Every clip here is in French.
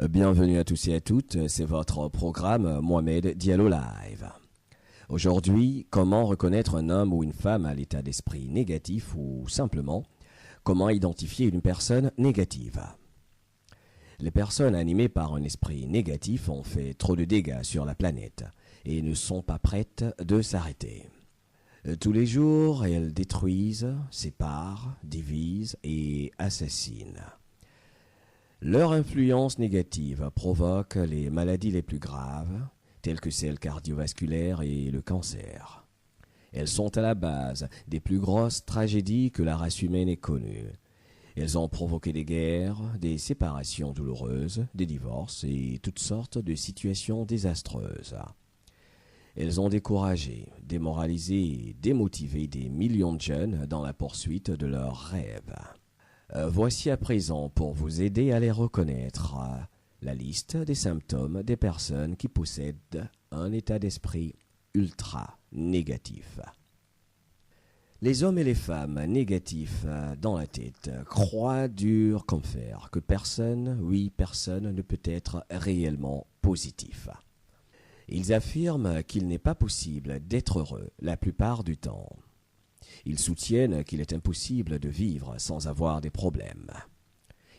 Bienvenue à tous et à toutes, c'est votre programme Mohamed Diallo Live. Aujourd'hui, comment reconnaître un homme ou une femme à l'état d'esprit négatif ou simplement, comment identifier une personne négative. Les personnes animées par un esprit négatif ont fait trop de dégâts sur la planète et ne sont pas prêtes de s'arrêter. Tous les jours, elles détruisent, séparent, divisent et assassinent. Leur influence négative provoque les maladies les plus graves, telles que celles cardiovasculaires et le cancer. Elles sont à la base des plus grosses tragédies que la race humaine ait connues. Elles ont provoqué des guerres, des séparations douloureuses, des divorces et toutes sortes de situations désastreuses. Elles ont découragé, démoralisé et démotivé des millions de jeunes dans la poursuite de leurs rêves. Voici à présent, pour vous aider à les reconnaître, la liste des symptômes des personnes qui possèdent un état d'esprit ultra négatif. Les hommes et les femmes négatifs dans la tête croient dur comme fer que personne ne peut être réellement positif. Ils affirment qu'il n'est pas possible d'être heureux la plupart du temps. Ils soutiennent qu'il est impossible de vivre sans avoir des problèmes.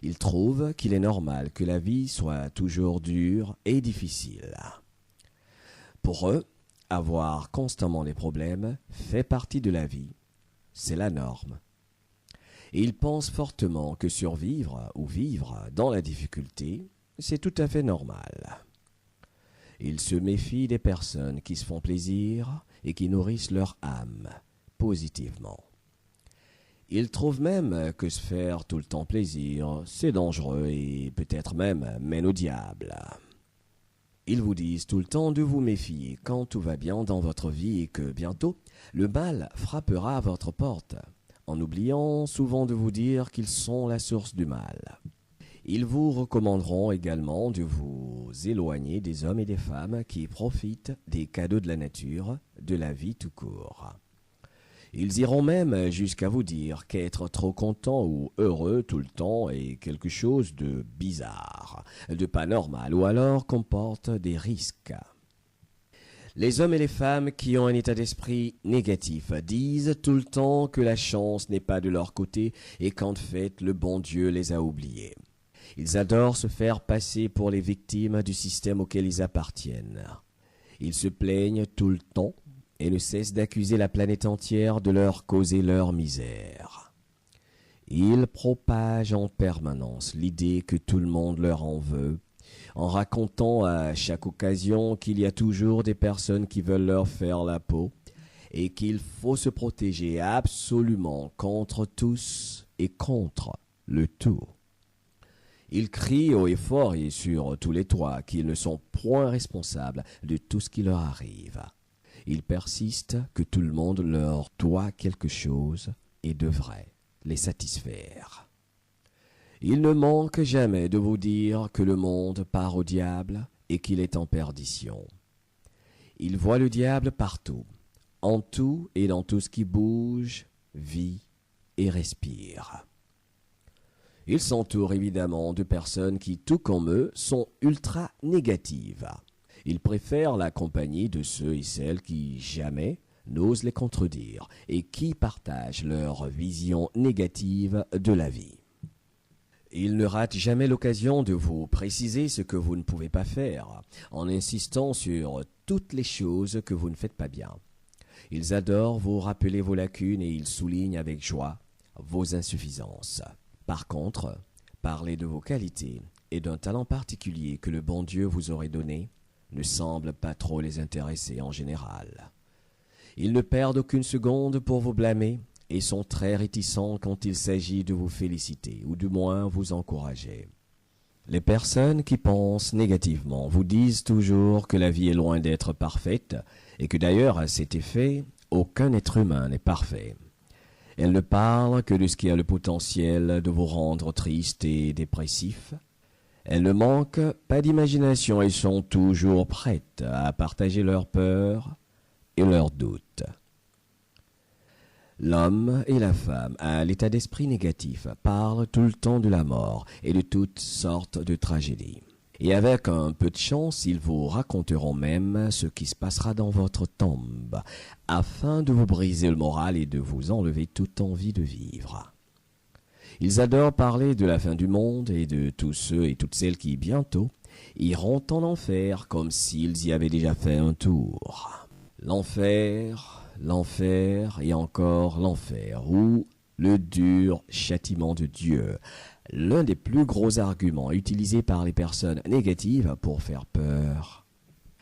Ils trouvent qu'il est normal que la vie soit toujours dure et difficile. Pour eux, avoir constamment des problèmes fait partie de la vie. C'est la norme. Et ils pensent fortement que survivre ou vivre dans la difficulté, c'est tout à fait normal. Ils se méfient des personnes qui se font plaisir et qui nourrissent leur âme positivement. Ils trouvent même que se faire tout le temps plaisir, c'est dangereux et peut-être même mène au diable. Ils vous disent tout le temps de vous méfier quand tout va bien dans votre vie et que bientôt le mal frappera à votre porte, en oubliant souvent de vous dire qu'ils sont la source du mal. Ils vous recommanderont également de vous éloigner des hommes et des femmes qui profitent des cadeaux de la nature, de la vie tout court. Ils iront même jusqu'à vous dire qu'être trop content ou heureux tout le temps est quelque chose de bizarre, de pas normal ou alors comporte des risques. Les hommes et les femmes qui ont un état d'esprit négatif disent tout le temps que la chance n'est pas de leur côté et qu'en fait le bon Dieu les a oubliés. Ils adorent se faire passer pour les victimes du système auquel ils appartiennent. Ils se plaignent tout le temps et ne cessent d'accuser la planète entière de leur causer leur misère. Ils propagent en permanence l'idée que tout le monde leur en veut, en racontant à chaque occasion qu'il y a toujours des personnes qui veulent leur faire la peau et qu'il faut se protéger absolument contre tous et contre le tout. Ils crient haut et fort et sur tous les toits qu'ils ne sont point responsables de tout ce qui leur arrive. Ils persistent que tout le monde leur doit quelque chose et devrait les satisfaire. Ils ne manquent jamais de vous dire que le monde part au diable et qu'il est en perdition. Ils voient le diable partout, en tout et dans tout ce qui bouge, vit et respire. Ils s'entourent évidemment de personnes qui, tout comme eux, sont ultra négatives. Ils préfèrent la compagnie de ceux et celles qui jamais n'osent les contredire et qui partagent leur vision négative de la vie. Ils ne ratent jamais l'occasion de vous préciser ce que vous ne pouvez pas faire, en insistant sur toutes les choses que vous ne faites pas bien. Ils adorent vous rappeler vos lacunes et ils soulignent avec joie vos insuffisances. Par contre, parler de vos qualités et d'un talent particulier que le bon Dieu vous aurait donné ne semble pas trop les intéresser en général. Ils ne perdent aucune seconde pour vous blâmer et sont très réticents quand il s'agit de vous féliciter ou du moins vous encourager. Les personnes qui pensent négativement vous disent toujours que la vie est loin d'être parfaite et que d'ailleurs à cet effet, aucun être humain n'est parfait. Elles ne parlent que de ce qui a le potentiel de vous rendre triste et dépressif. Elles ne manquent pas d'imagination et sont toujours prêtes à partager leurs peurs et leurs doutes. L'homme et la femme à l'état d'esprit négatif parlent tout le temps de la mort et de toutes sortes de tragédies. Et avec un peu de chance, ils vous raconteront même ce qui se passera dans votre tombe, afin de vous briser le moral et de vous enlever toute envie de vivre. Ils adorent parler de la fin du monde et de tous ceux et toutes celles qui, bientôt, iront en enfer comme s'ils y avaient déjà fait un tour. L'enfer, l'enfer et encore l'enfer, ou le dur châtiment de Dieu, l'un des plus gros arguments utilisés par les personnes négatives pour faire peur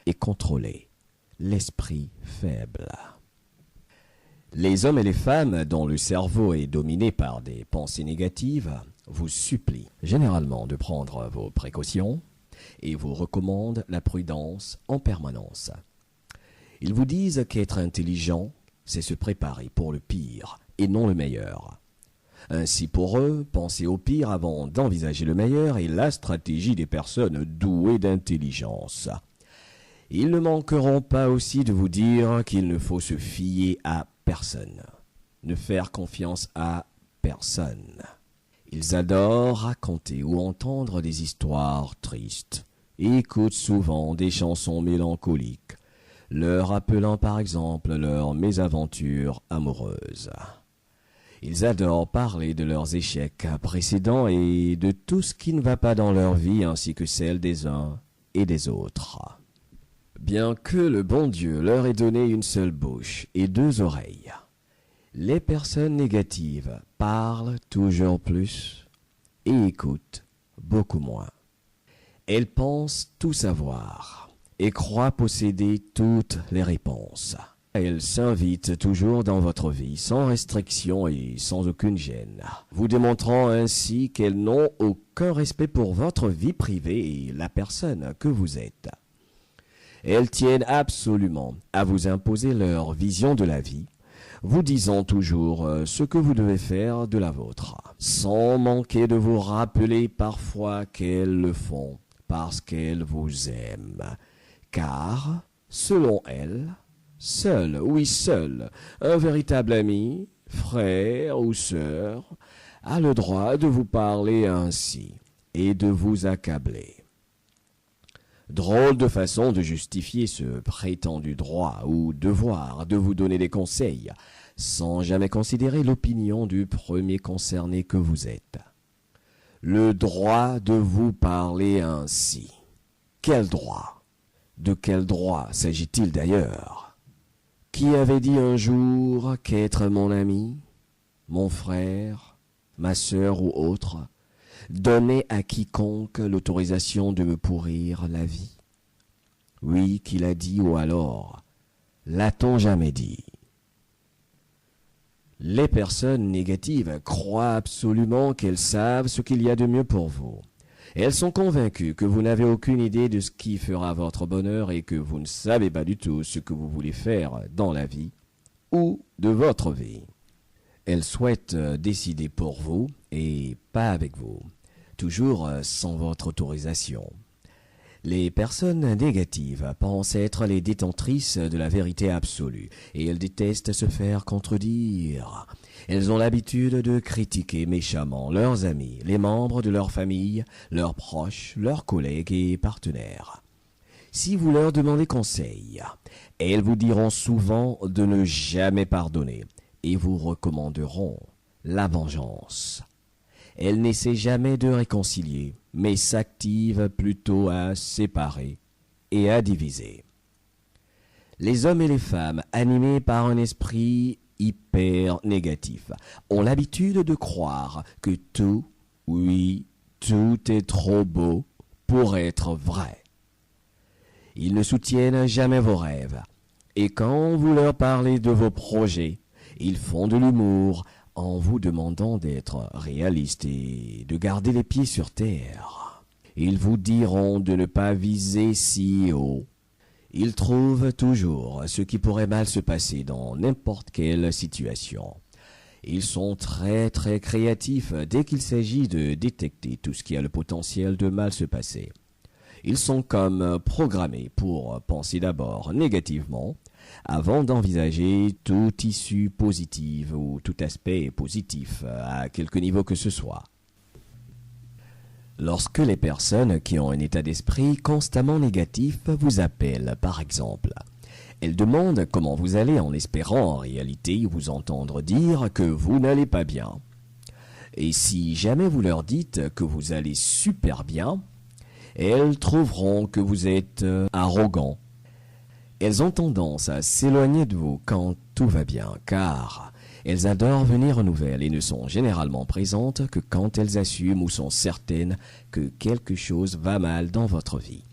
et contrôler l'esprit faible. Les hommes et les femmes dont le cerveau est dominé par des pensées négatives vous supplient généralement de prendre vos précautions et vous recommandent la prudence en permanence. Ils vous disent qu'être intelligent, c'est se préparer pour le pire et non le meilleur. Ainsi pour eux, penser au pire avant d'envisager le meilleur est la stratégie des personnes douées d'intelligence. Ils ne manqueront pas aussi de vous dire qu'il ne faut se fier à personne, ne faire confiance à personne. Ils adorent raconter ou entendre des histoires tristes et écoutent souvent des chansons mélancoliques, leur rappelant par exemple leurs mésaventures amoureuses. Ils adorent parler de leurs échecs précédents et de tout ce qui ne va pas dans leur vie ainsi que celle des uns et des autres. Bien que le bon Dieu leur ait donné une seule bouche et deux oreilles, les personnes négatives parlent toujours plus et écoutent beaucoup moins. Elles pensent tout savoir et croient posséder toutes les réponses. Elles s'invitent toujours dans votre vie sans restriction et sans aucune gêne, vous démontrant ainsi qu'elles n'ont aucun respect pour votre vie privée et la personne que vous êtes. Elles tiennent absolument à vous imposer leur vision de la vie, vous disant toujours ce que vous devez faire de la vôtre, sans manquer de vous rappeler parfois qu'elles le font parce qu'elles vous aiment, car, selon elles, seul, oui seul, un véritable ami, frère ou sœur, a le droit de vous parler ainsi et de vous accabler. Drôle de façon de justifier ce prétendu droit ou devoir de vous donner des conseils, sans jamais considérer l'opinion du premier concerné que vous êtes. Le droit de vous parler ainsi. Quel droit? De quel droit s'agit-il d'ailleurs? Qui avait dit un jour qu'être mon ami, mon frère, ma sœur ou autre, donnait à quiconque l'autorisation de me pourrir la vie? Oui, qui l'a dit ou alors, l'a-t-on jamais dit? Les personnes négatives croient absolument qu'elles savent ce qu'il y a de mieux pour vous. Elles sont convaincues que vous n'avez aucune idée de ce qui fera votre bonheur et que vous ne savez pas du tout ce que vous voulez faire dans la vie ou de votre vie. Elles souhaitent décider pour vous et pas avec vous, toujours sans votre autorisation. Les personnes négatives pensent être les détentrices de la vérité absolue et elles détestent se faire contredire. Elles ont l'habitude de critiquer méchamment leurs amis, les membres de leur famille, leurs proches, leurs collègues et partenaires. Si vous leur demandez conseil, elles vous diront souvent de ne jamais pardonner et vous recommanderont la vengeance. Elles n'essaient jamais de réconcilier, mais s'activent plutôt à séparer et à diviser. Les hommes et les femmes, animés par un esprit hyper négatif, ont l'habitude de croire que tout, oui, tout est trop beau pour être vrai. Ils ne soutiennent jamais vos rêves, et quand vous leur parlez de vos projets, ils font de l'humour en vous demandant d'être réaliste et de garder les pieds sur terre. Ils vous diront de ne pas viser si haut. Ils trouvent toujours ce qui pourrait mal se passer dans n'importe quelle situation. Ils sont très très créatifs dès qu'il s'agit de détecter tout ce qui a le potentiel de mal se passer. Ils sont comme programmés pour penser d'abord négativement avant d'envisager toute issue positive ou tout aspect positif à quelque niveau que ce soit. Lorsque les personnes qui ont un état d'esprit constamment négatif vous appellent, par exemple, elles demandent comment vous allez en espérant en réalité vous entendre dire que vous n'allez pas bien. Et si jamais vous leur dites que vous allez super bien, elles trouveront que vous êtes arrogant. Elles ont tendance à s'éloigner de vous quand tout va bien, car elles adorent venir aux nouvelles et ne sont généralement présentes que quand elles assument ou sont certaines que quelque chose va mal dans votre vie,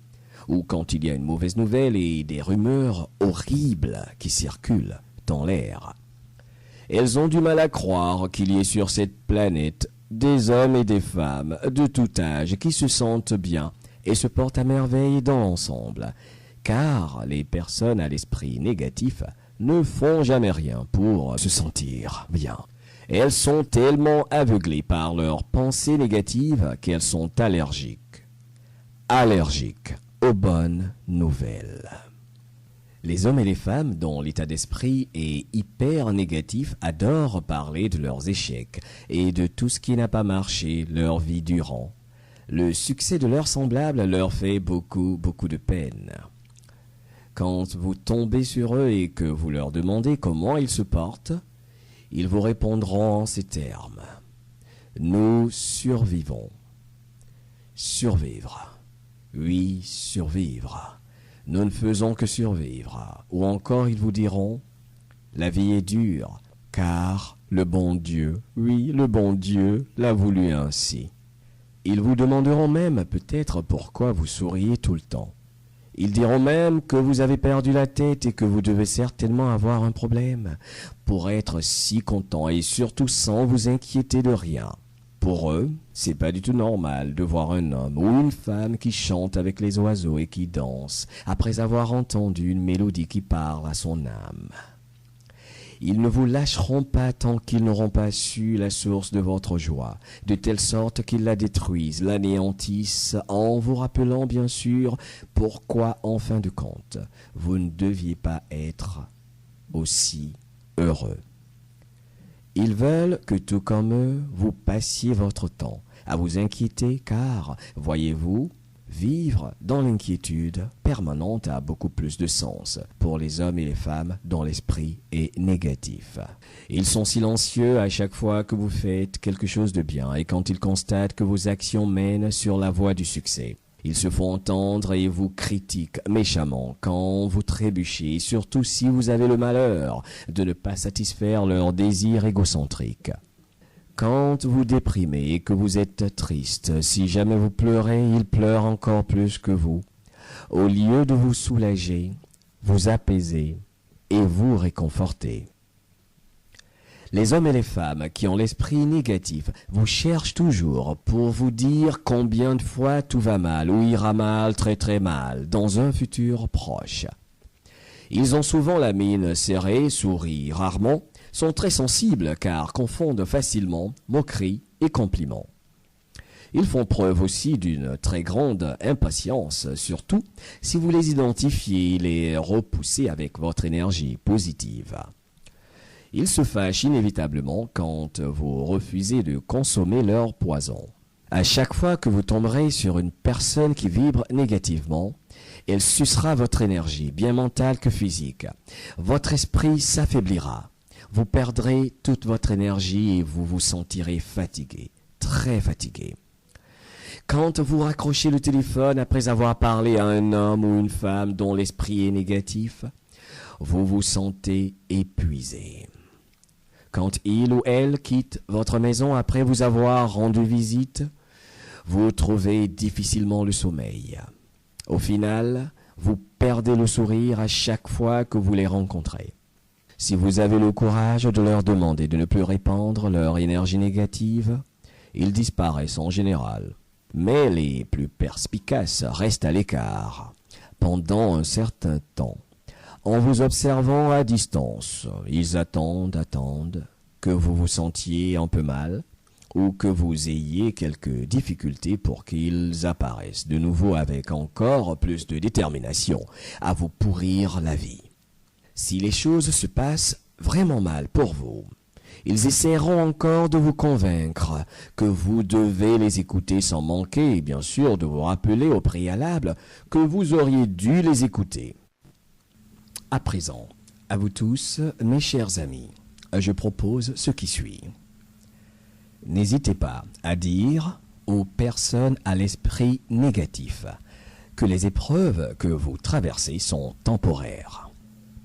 ou quand il y a une mauvaise nouvelle et des rumeurs horribles qui circulent dans l'air. Elles ont du mal à croire qu'il y ait sur cette planète des hommes et des femmes de tout âge qui se sentent bien et se portent à merveille dans l'ensemble, car les personnes à l'esprit négatif ne font jamais rien pour se sentir bien. Elles sont tellement aveuglées par leurs pensées négatives qu'elles sont allergiques aux bonnes nouvelles. Les hommes et les femmes dont l'état d'esprit est hyper négatif adorent parler de leurs échecs et de tout ce qui n'a pas marché leur vie durant. Le succès de leurs semblables leur fait beaucoup de peine. Quand vous tombez sur eux et que vous leur demandez comment ils se portent, ils vous répondront en ces termes. Nous survivons. Survivre. Oui, survivre. Nous ne faisons que survivre. Ou encore ils vous diront, la vie est dure, car le bon Dieu, oui, le bon Dieu l'a voulu ainsi. Ils vous demanderont même peut-être pourquoi vous souriez tout le temps. Ils diront même que vous avez perdu la tête et que vous devez certainement avoir un problème pour être si content et surtout sans vous inquiéter de rien. Pour eux, c'est pas du tout normal de voir un homme ou une femme qui chante avec les oiseaux et qui danse après avoir entendu une mélodie qui parle à son âme. Ils ne vous lâcheront pas tant qu'ils n'auront pas su la source de votre joie, de telle sorte qu'ils la détruisent, l'anéantissent, en vous rappelant bien sûr pourquoi, en fin de compte, vous ne deviez pas être aussi heureux. Ils veulent que tout comme eux, vous passiez votre temps à vous inquiéter car, voyez-vous, vivre dans l'inquiétude permanente a beaucoup plus de sens pour les hommes et les femmes dont l'esprit est négatif. Ils sont silencieux à chaque fois que vous faites quelque chose de bien et quand ils constatent que vos actions mènent sur la voie du succès. Ils se font entendre et vous critiquent méchamment quand vous trébuchez, surtout si vous avez le malheur de ne pas satisfaire leurs désirs égocentriques. Quand vous déprimez et que vous êtes triste, si jamais vous pleurez, ils pleurent encore plus que vous. Au lieu de vous soulager, vous apaiser et vous réconforter. Les hommes et les femmes qui ont l'esprit négatif vous cherchent toujours pour vous dire combien de fois tout va mal ou ira mal, très mal, dans un futur proche. Ils ont souvent la mine serrée, sourient rarement, sont très sensibles car confondent facilement moquerie et compliment. Ils font preuve aussi d'une très grande impatience, surtout si vous les identifiez et les repoussez avec votre énergie positive. Ils se fâchent inévitablement quand vous refusez de consommer leur poison. À chaque fois que vous tomberez sur une personne qui vibre négativement, elle sucera votre énergie, bien mentale que physique. Votre esprit s'affaiblira. Vous perdrez toute votre énergie et vous vous sentirez fatigué, très fatigué. Quand vous raccrochez le téléphone après avoir parlé à un homme ou une femme dont l'esprit est négatif, vous vous sentez épuisé. Quand il ou elle quitte votre maison après vous avoir rendu visite, vous trouvez difficilement le sommeil. Au final, vous perdez le sourire à chaque fois que vous les rencontrez. Si vous avez le courage de leur demander de ne plus répandre leur énergie négative, ils disparaissent en général. Mais les plus perspicaces restent à l'écart pendant un certain temps. En vous observant à distance, ils attendent que vous vous sentiez un peu mal ou que vous ayez quelques difficultés pour qu'ils apparaissent de nouveau avec encore plus de détermination à vous pourrir la vie. Si les choses se passent vraiment mal pour vous, Ils essaieront encore de vous convaincre que vous devez les écouter sans manquer et bien sûr de vous rappeler au préalable que vous auriez dû les écouter. À présent, à vous tous, mes chers amis, je propose ce qui suit. N'hésitez pas à dire aux personnes à l'esprit négatif que les épreuves que vous traversez sont temporaires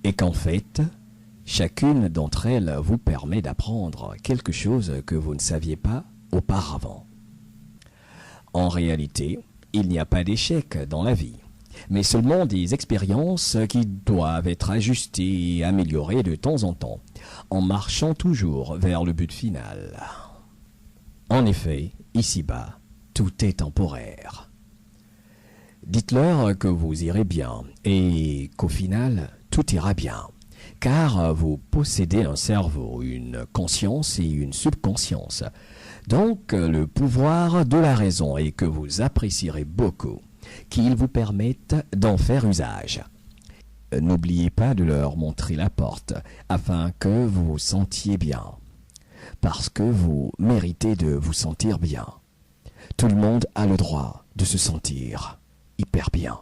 et qu'en fait, chacune d'entre elles vous permet d'apprendre quelque chose que vous ne saviez pas auparavant. En réalité, il n'y a pas d'échec dans la vie, mais seulement des expériences qui doivent être ajustées et améliorées de temps en temps, en marchant toujours vers le but final. En effet, ici-bas, tout est temporaire. Dites-leur que vous irez bien et qu'au final, tout ira bien, car vous possédez un cerveau, une conscience et une subconscience, donc le pouvoir de la raison et que vous apprécierez beaucoup, qu'ils vous permettent d'en faire usage. N'oubliez pas de leur montrer la porte afin que vous vous sentiez bien, parce que vous méritez de vous sentir bien. Tout le monde a le droit de se sentir hyper bien.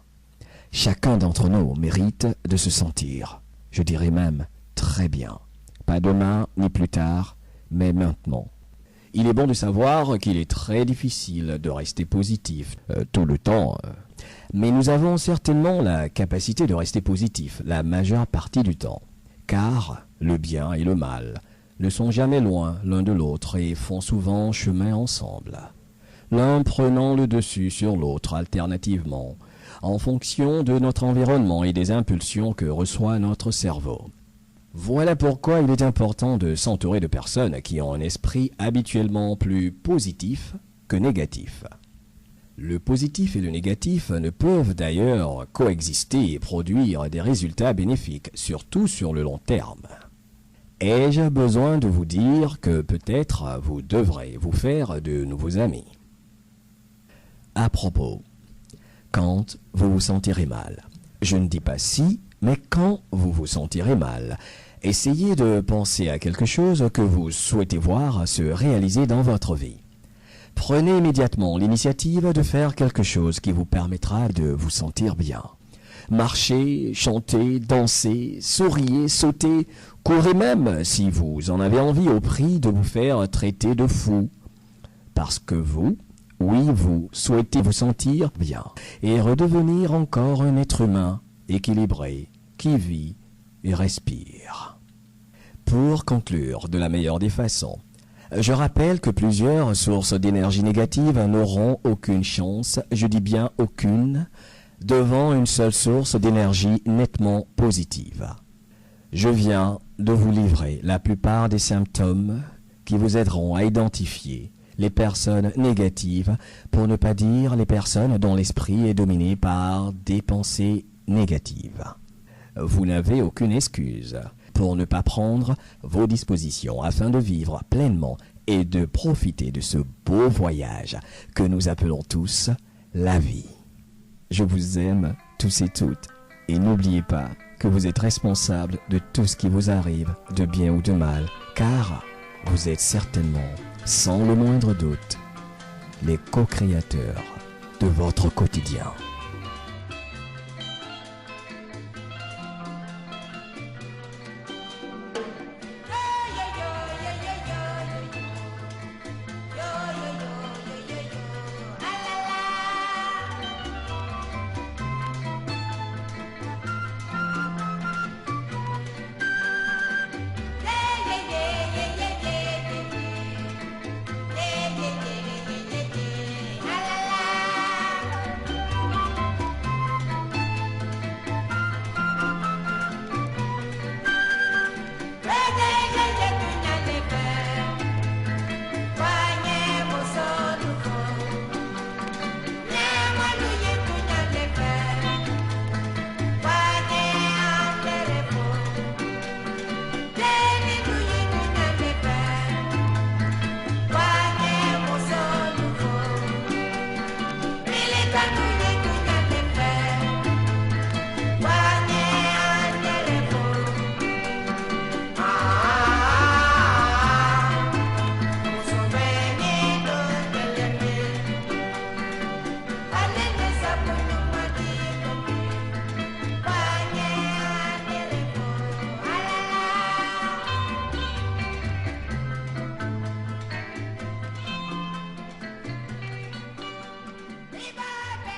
Chacun d'entre nous mérite de se sentir, je dirais même, très bien. Pas demain ni plus tard, mais maintenant. Il est bon de savoir qu'il est très difficile de rester positif tout le temps, mais nous avons certainement la capacité de rester positif la majeure partie du temps, car le bien et le mal ne sont jamais loin l'un de l'autre et font souvent chemin ensemble, l'un prenant le dessus sur l'autre alternativement, en fonction de notre environnement et des impulsions que reçoit notre cerveau. Voilà pourquoi il est important de s'entourer de personnes qui ont un esprit habituellement plus positif que négatif. Le positif et le négatif ne peuvent d'ailleurs coexister et produire des résultats bénéfiques, surtout sur le long terme. Ai-je besoin de vous dire que peut-être vous devrez vous faire de nouveaux amis? À propos, quand vous vous sentirez mal, je ne dis pas si, mais quand vous vous sentirez mal, essayez de penser à quelque chose que vous souhaitez voir se réaliser dans votre vie. Prenez immédiatement l'initiative de faire quelque chose qui vous permettra de vous sentir bien. Marchez, chantez, dansez, souriez, sautez, courez même si vous en avez envie au prix de vous faire traiter de fou. Parce que vous, oui, vous souhaitez vous sentir bien et redevenir encore un être humain équilibré qui vit et respire. Pour conclure de la meilleure des façons, je rappelle que plusieurs sources d'énergie négative n'auront aucune chance, je dis bien aucune, devant une seule source d'énergie nettement positive. Je viens de vous livrer la plupart des symptômes qui vous aideront à identifier les personnes négatives, pour ne pas dire les personnes dont l'esprit est dominé par des pensées négatives. Vous n'avez aucune excuse pour ne pas prendre vos dispositions afin de vivre pleinement et de profiter de ce beau voyage que nous appelons tous la vie. Je vous aime tous et toutes et n'oubliez pas que vous êtes responsable de tout ce qui vous arrive, de bien ou de mal, car vous êtes certainement, sans le moindre doute, les co-créateurs de votre quotidien.